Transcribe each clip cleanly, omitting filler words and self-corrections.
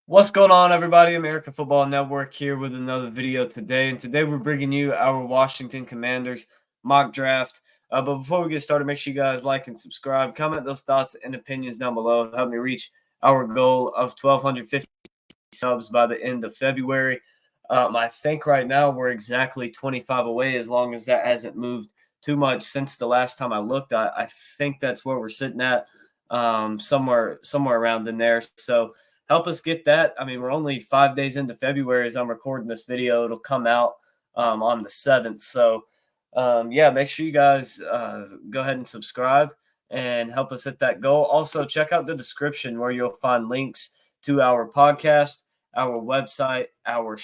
What's going on, everybody? American Football Network here with another video today. And today we're bringing you our Washington Commanders mock draft. But before we get started, make sure you guys like and subscribe. Comment those thoughts and opinions down below. Help me reach our goal of 1,250 subs by the end of February. I think right now we're exactly 25 away, as long as that hasn't moved too much since the last time I looked. I think that's where we're sitting at, somewhere around in there. So help us get that. I mean, we're only 5 days into February as I'm recording this video. It'll come out on the 7th. So, yeah, make sure you guys go ahead and subscribe and help us hit that goal. Also, check out the description where you'll find links to our podcast, our website, our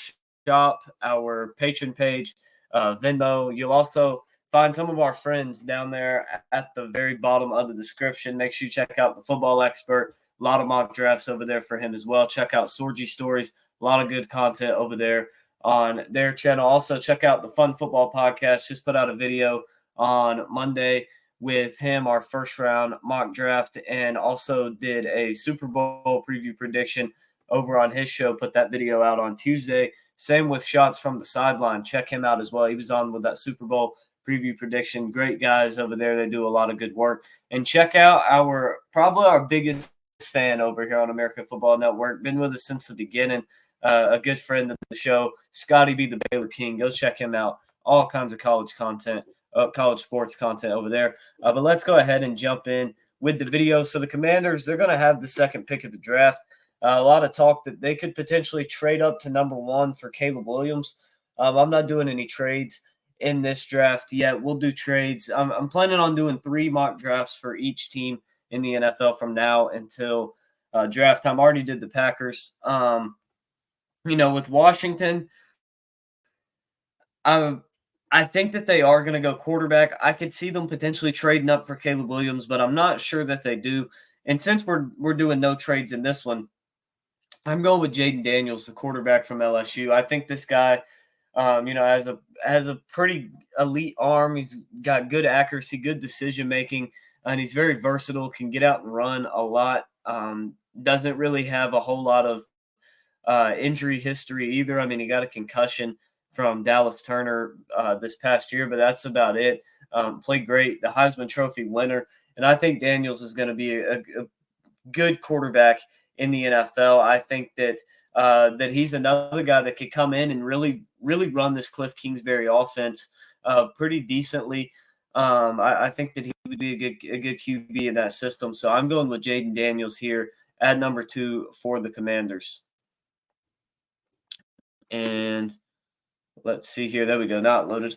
shop, our patron page, Venmo. You'll also find some of our friends down there at the very bottom of the description. Make sure you check out the Football Expert. A lot of mock drafts over there for him as well. Check out Sorgy Stories. A lot of good content over there on their channel. Also, check out the Fun Football Podcast. Just put out a video on Monday with him, our first round mock draft, and also did a Super Bowl preview prediction over on his show. Put that video out on Tuesday. Same with Shots from the Sideline. Check him out as well. He was on with that Super Bowl preview prediction. Great guys over there. They do a lot of good work. And check out probably our biggest fan over here on American Football Network. Been with us since the beginning. A good friend of the show, Scotty B. the Baylor King. Go check him out. All kinds of college content, college sports content over there. But let's go ahead and jump in with the video. So the Commanders, they're going to have the second pick of the draft. A lot of talk that they could potentially trade up to number 1 for Caleb Williams. I'm not doing any trades in this draft yet. We'll do trades. I'm planning on doing 3 mock drafts for each team in the NFL from now until draft time. I already did the Packers. With Washington, I think that they are going to go quarterback. I could see them potentially trading up for Caleb Williams, but I'm not sure that they do. And since we're doing no trades in this one, I'm going with Jaden Daniels, the quarterback from LSU. I think this guy, has a pretty elite arm. He's got good accuracy, good decision making, and he's very versatile. Can get out and run a lot. Doesn't really have a whole lot of injury history either. I mean, he got a concussion from Dallas Turner this past year, but that's about it. Played great, the Heisman Trophy winner, and I think Daniels is going to be a good quarterback in the NFL. I think that he's another guy that could come in and really run this Cliff Kingsbury offense pretty decently. I think that he would be a good QB in that system. So I'm going with Jaden Daniels here at number 2 for the Commanders. And let's see here. There we go. Not loaded.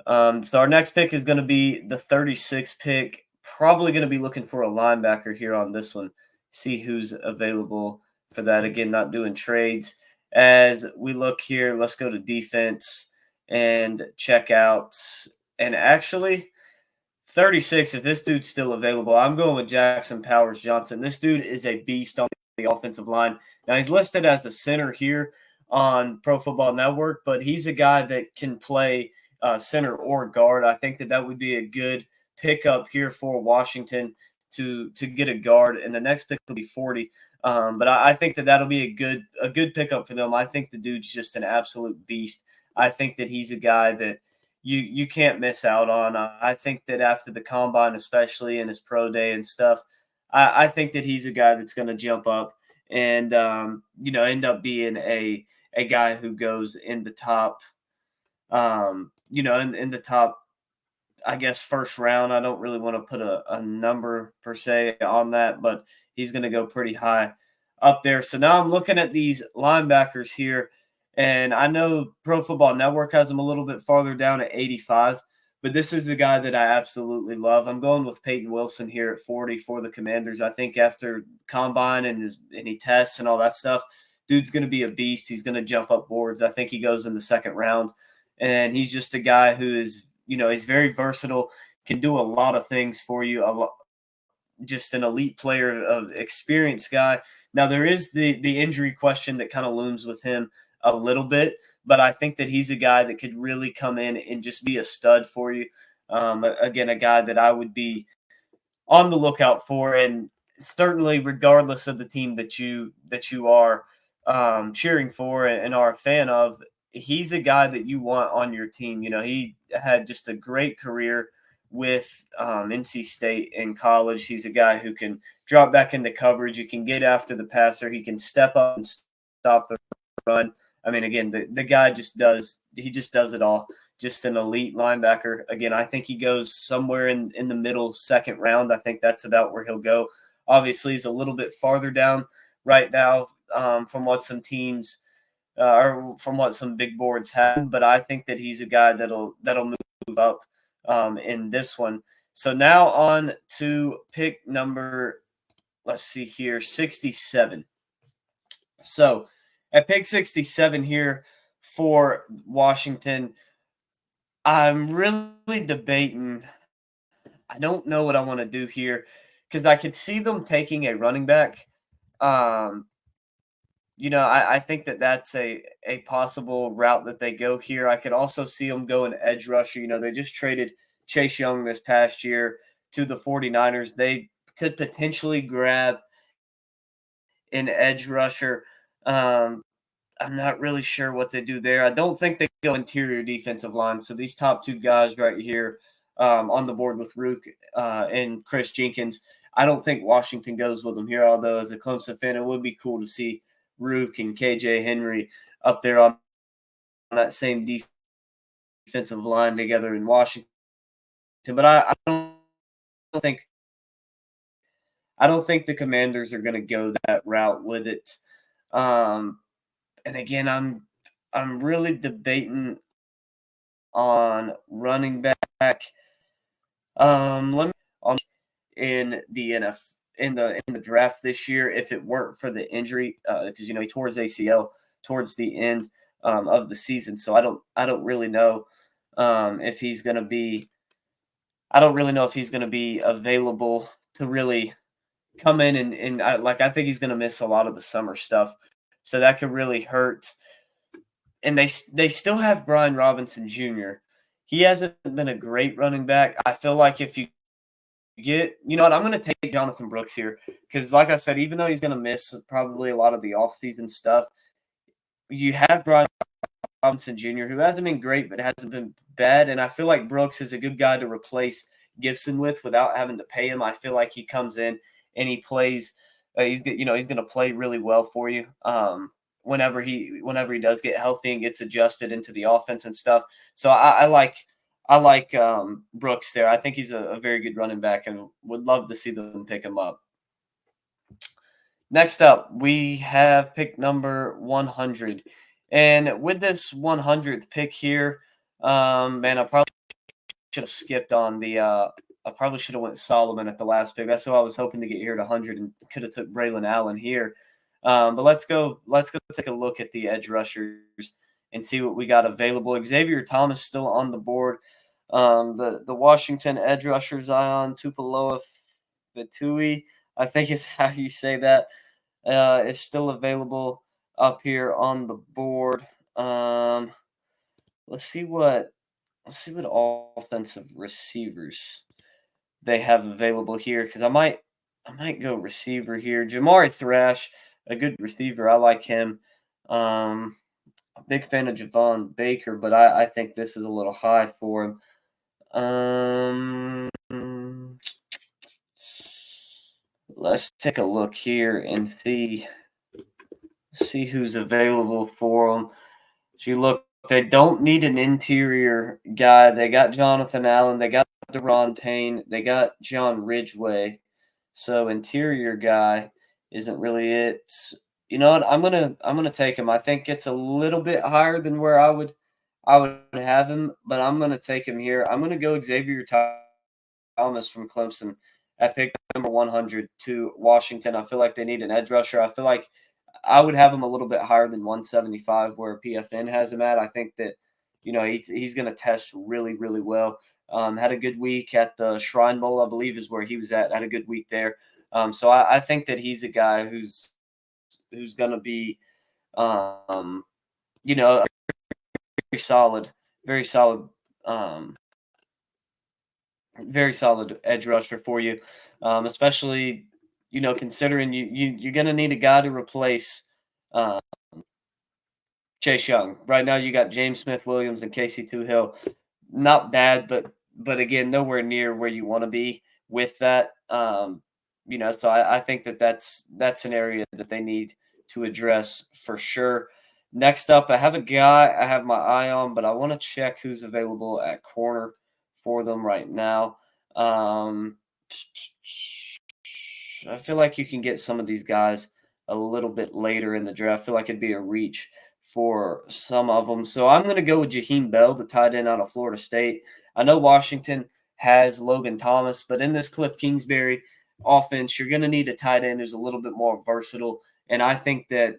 So our next pick is going to be the 36th pick. Probably going to be looking for a linebacker here on this one. See who's available for that. Again, not doing trades. As we look here, let's go to defense and check out. And actually, 36, if this dude's still available, I'm going with Jackson Powers Johnson. This dude is a beast on the offensive line. Now, he's listed as a center here on Pro Football Network, but he's a guy that can play center or guard. I think that would be a good pickup here for Washington to get a guard, and the next pick will be 40. But I think that'll be a good pickup for them. I think the dude's just an absolute beast. I think that he's a guy that you can't miss out on. I think that after the combine, especially in his pro day and stuff, I think that he's a guy that's going to jump up and end up being a guy who goes in the top, in the top, I guess, first round. I don't really want to put a number per se on that, but he's going to go pretty high up there. So now I'm looking at these linebackers here, and I know Pro Football Network has him a little bit farther down at 85, but this is the guy that I absolutely love. I'm going with Peyton Wilson here at 40 for the Commanders. I think after combine and he tests and all that stuff, dude's going to be a beast. He's going to jump up boards. I think he goes in the second round, and he's just a guy who is, he's very versatile, can do a lot of things for you, just an elite player, of experienced guy. Now, there is the injury question that kind of looms with him a little bit, but I think that he's a guy that could really come in and just be a stud for you. Again, a guy that I would be on the lookout for, and certainly regardless of the team that you are, cheering for and are a fan of, he's a guy that you want on your team. You know, he had just a great career with NC State in college. He's a guy who can drop back into coverage. He can get after the passer. He can step up and stop the run. I mean, again, the guy just does it all. Just an elite linebacker. Again, I think he goes somewhere in the middle second round. I think that's about where he'll go. Obviously, he's a little bit farther down right now from what some teams or from what some big boards have. But I think that he's a guy that'll move up in this one. So now on to pick number, let's see here, 67. So at pick 67 here for Washington, I'm really debating. I don't know what I want to do here because I could see them taking a running back. Um, I think that that's a possible route that they go here. I could also see them go an edge rusher. You know, they just traded Chase Young this past year to the 49ers. They could potentially grab an edge rusher. Um, I'm not really sure what they do there. I don't think they go interior defensive line. So these top two guys right here on the board with Rook and Chris Jenkins, I don't think Washington goes with them here. Although as a Clemson fan, it would be cool to see Rook and KJ Henry up there on that same defensive line together in Washington. But I think I don't think the Commanders are going to go that route with it. Um, and again, I'm really debating on running back. Let me on in the NF in the draft this year if it weren't for the injury because he tore his ACL towards the end of the season. So I don't really know if he's going to be. I don't really know if he's going to be available to really come in and I think he's going to miss a lot of the summer stuff. So that could really hurt. And they still have Brian Robinson Jr. He hasn't been a great running back. I feel like if you you know what, I'm going to take Jonathan Brooks here because, like I said, even though he's going to miss probably a lot of the offseason stuff, you have Brian Robinson Jr., who hasn't been great but hasn't been bad. And I feel like Brooks is a good guy to replace Gibson with without having to pay him. I feel like he comes in and he plays. He's going to play really well for you. Whenever he does get healthy and gets adjusted into the offense and stuff. So I like Brooks there. I think he's a very good running back and would love to see them pick him up. Next up, we have pick number 100. And with this 100th pick here, man, I probably should have skipped on I probably should have went Solomon at the last pick. That's who I was hoping to get here at 100 and could have took Braylon Allen here. But let's go take a look at the edge rushers and see what we got available. Xavier Thomas still on the board. The Washington edge rusher Zion Tupaloa Fatui, I think is how you say that, is still available up here on the board. Let's see what offensive receivers they have available here because I might go receiver here. Jamari Thrash, a good receiver. I like him. A big fan of Javon Baker, but I think this is a little high for him. Let's take a look here and see who's available for them. If you look, they don't need an interior guy. They got Jonathan Allen. They got Deron Payne. They got John Ridgeway. So interior guy isn't really it. You know what? I'm gonna take him. I think it's a little bit higher than where I would have him, but I'm gonna take him here. I'm gonna go Xavier Thomas from Clemson at pick number 100 to Washington. I feel like they need an edge rusher. I feel like I would have him a little bit higher than 175 where PFN has him at. I think that he's going to test really, really well. Had a good week at the Shrine Bowl, I believe, is where he was at. Had a good week there. So I think that he's a guy who's going to be, very solid, very solid, um, very solid edge rusher for you, especially considering you're going to need a guy to replace uh, Chase Young. Right now, you got James Smith Williams and Casey Hill. Not bad, but again, nowhere near where you want to be with that. So I think that's an area that they need to address for sure. Next up, I have a guy I have my eye on, but I want to check who's available at corner for them right now. Um, I feel like you can get some of these guys a little bit later in the draft. I feel like it'd be a reach for some of them. So I'm going to go with Jaheim Bell, the tight end out of Florida State. I know Washington has Logan Thomas, but in this Cliff Kingsbury offense, you're going to need a tight end who's a little bit more versatile. And I think that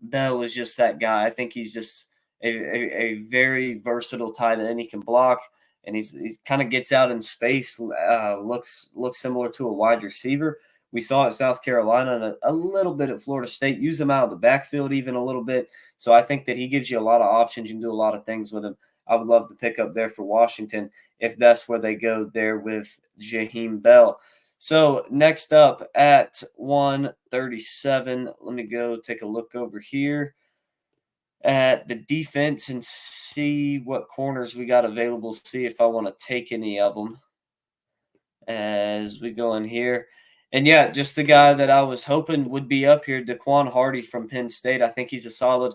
Bell is just that guy. I think he's just a very versatile tight end. He can block, and he's kind of gets out in space. Looks similar to a wide receiver. We saw at South Carolina and a little bit at Florida State. Use him out of the backfield even a little bit. So I think that he gives you a lot of options. You can do a lot of things with him. I would love to pick up there for Washington if that's where they go there with Jaheim Bell. So next up at 137, let me go take a look over here at the defense and see what corners we got available, see if I want to take any of them as we go in here. And yeah, just the guy that I was hoping would be up here, Daquan Hardy from Penn State. I think he's a solid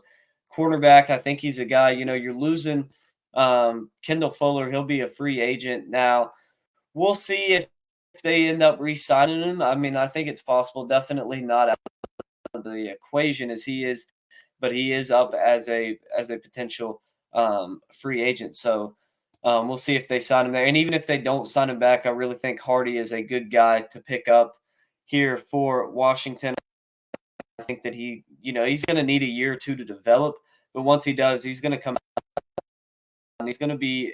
cornerback. I think he's a guy, you're losing Kendall Fuller. He'll be a free agent. Now, we'll see if they end up re-signing him. I mean, I think it's possible. Definitely not out of the equation as he is, but he is up as a potential free agent. So we'll see if they sign him there. And even if they don't sign him back, I really think Hardy is a good guy to pick up here for Washington. I think that he's going to need a year or two to develop, but once he does, he's going to come out and he's going to be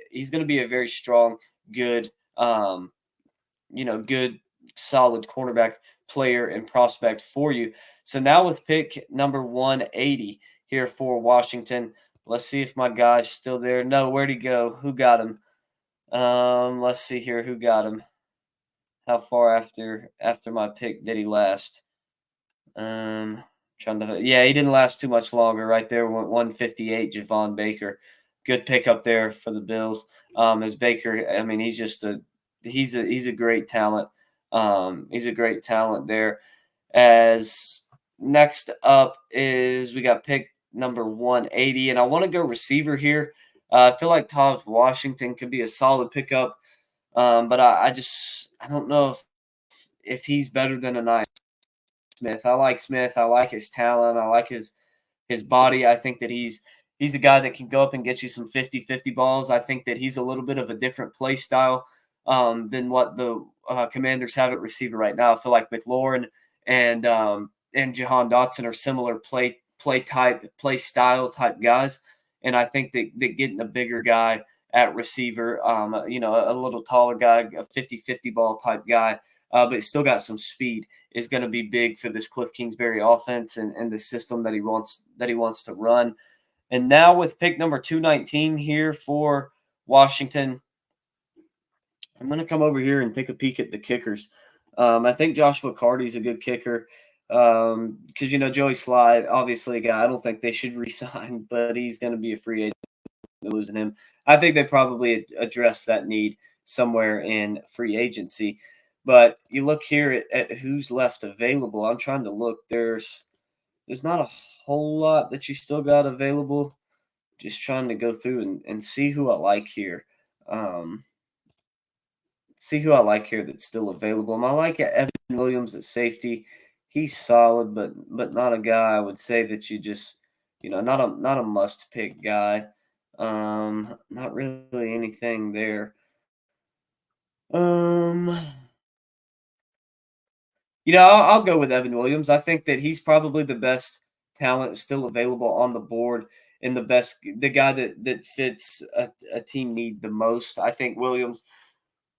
a very strong, good, good, solid cornerback player and prospect for you. So now with pick number 180 here for Washington, let's see if my guy's still there. No, where'd he go? Who got him? Let's see here. Who got him? How far after my pick did he last? Yeah, he didn't last too much longer. Right there, 158. Javon Baker, good pickup there for the Bills. As Baker, I mean, he's a great talent. He's a great talent there. As next up is we got pick number 180, and I want to go receiver here. I feel like Taj Washington could be a solid pickup, but I don't know if he's better than a nice Smith. I like Smith. I like his talent. I like his body. I think that he's a guy that can go up and get you some 50-50 balls. I think that he's a little bit of a different play style than what the Commanders have at receiver right now. I feel like McLaurin and Jahan Dotson are similar play style type guys, and I think that getting a bigger guy at receiver, a little taller guy, a 50-50 ball type guy, but he's still got some speed, is going to be big for this Cliff Kingsbury offense and the system that he wants to run. And now with pick number 219 here for Washington, I'm going to come over here and take a peek at the kickers. I think Joshua Carty's a good kicker because, Joey Slye, obviously a guy I don't think they should re-sign, but he's going to be a free agent. Losing him, I think they probably address that need somewhere in free agency. But you look here at who's left available. I'm trying to look. There's not a whole lot that you still got available. Just trying to go through and see who I like here. That's still available. I like Evan Williams at safety. He's solid, but not a guy I would say that you just not a must pick guy. Not really anything there. I'll go with Evan Williams. I think that he's probably the best talent still available on the board and the guy that fits a team need the most. I think Williams,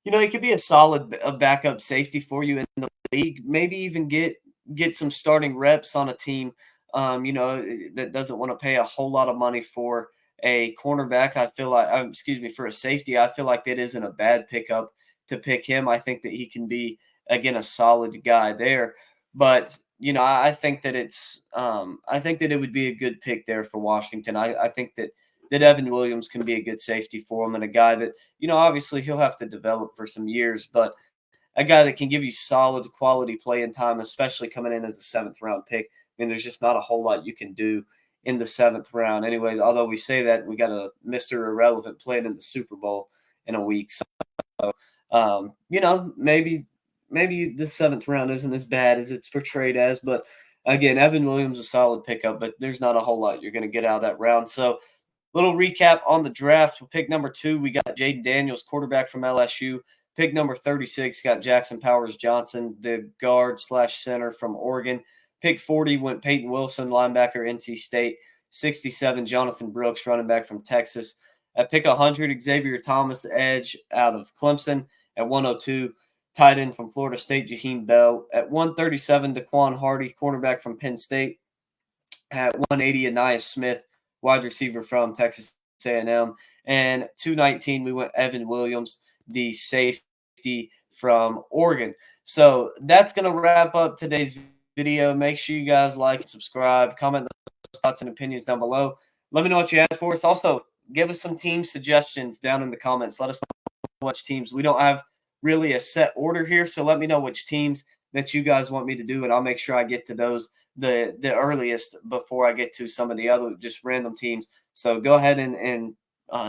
he could be a solid backup safety for you in the league. Maybe even get some starting reps on a team, that doesn't want to pay a whole lot of money for a cornerback. I feel like, for a safety, I feel like that isn't a bad pickup to pick him. I think that he can be, again, a solid guy there. But, I think that I think that it would be a good pick there for Washington. I think that Evan Williams can be a good safety for him and a guy that, obviously he'll have to develop for some years, but a guy that can give you solid quality playing time, especially coming in as a seventh round pick. I mean, there's just not a whole lot you can do in the seventh round. Anyways, although we say that, we got a Mr. Irrelevant playing in the Super Bowl in a week. So, maybe the seventh round isn't as bad as it's portrayed as, but again, Evan Williams a solid pickup, but there's not a whole lot you're going to get out of that round. So, little recap on the draft. Pick number 2, we got Jaden Daniels, quarterback from LSU. Pick number 36 got Jackson Powers Johnson, the guard / center from Oregon. Pick 40 went Peyton Wilson, linebacker, NC State. 67, Jonathan Brooks, running back from Texas. At pick 100, Xavier Thomas, edge out of Clemson. At 102, tight end from Florida State, Jaheim Bell. At 137, Daquan Hardy, cornerback from Penn State. At 180, Anais Smith, wide receiver from Texas A&M. And 219, we went Evan Williams, the safety from Oregon. So that's going to wrap up today's video. Make sure you guys like and subscribe. Comment those thoughts and opinions down below. Let me know what you had for us. Also, give us some team suggestions down in the comments. Let us know which teams. We don't have really a set order here, so let me know which teams that you guys want me to do, and I'll make sure I get to those the earliest before I get to some of the other just random teams. So go ahead and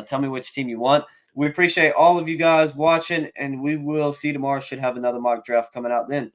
tell me which team you want. We appreciate all of you guys watching, and we will see you tomorrow. Should have another mock draft coming out then.